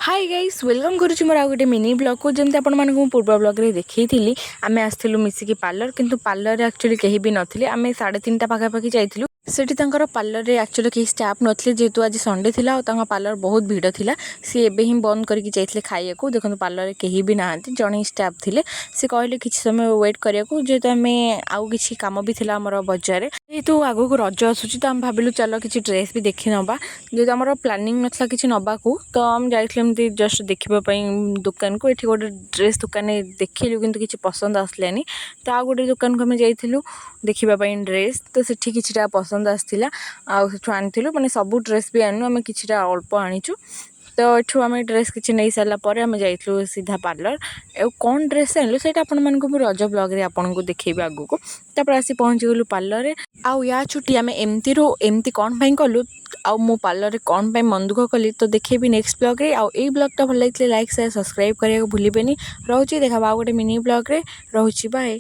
Hi guys welcome करुच्ची मोर आ गोटे mini blog को जमी आपको पूर्व ब्लॉग रे देखी आम आसलु मिसिकी पार्लर किंतु पार्लर एक्चुअली कहीं भी नथिले आम 3:30 पाखापाखि जाइलु सेठी पार्लर रे एक्चुअली कहीं स्टाफ नथिले जेहेतु आज संडे थिला और पार्लर बहुत भीड़ थिला सी एबे ही बंद करके जाइए खाइया को देखो पार्लर रे कहीं भी ना जड़े स्टाफ थिले सी कहले किसी समय वेट करिया जेहेतु आम आउ किसी काम भी थिला हमर बजार जेहेतु आगो को रज आसूची तो आम भाविलु चलो किसी ड्रेस भी देखी नबा जेहेतु आम प्लानिंग नथला किसी नबाकू तो आम जाइए जस्ट देखापी दुकान को ये गोटे ड्रेस दुकान देखिलु किंतु किसी पसंद आसलानी तो आ गोटे दुकान को आम जाइलु देखापी ड्रेस तो सेठी किछिटा पसंद आसला आठू आनी मैंने सबू ड्रेस भी आनु आम किछिटा अल्प आनीचु तो एठू आम ड्रेस किसी नहीं सारापर आम जाइलु सीधा पार्लर ए कौन ड्रेस आनलु से रज ब्लॉग रे आपको देखी आगू को तापर आसी पहुँची गलु पार्लर रे आउ या छुट्टी आम एमती कौन पाई कलु आउ मो पार्लर रे कौन पाई मन दुख कली तो देखेबी नेक्स्ट ब्लॉग रे आउ ए ब्लॉग टा भल लगे लाइक शेयर सब्सक्राइब करने को भूलें रोचे देखा गोटे मिनी ब्लॉग रे रोची बाय।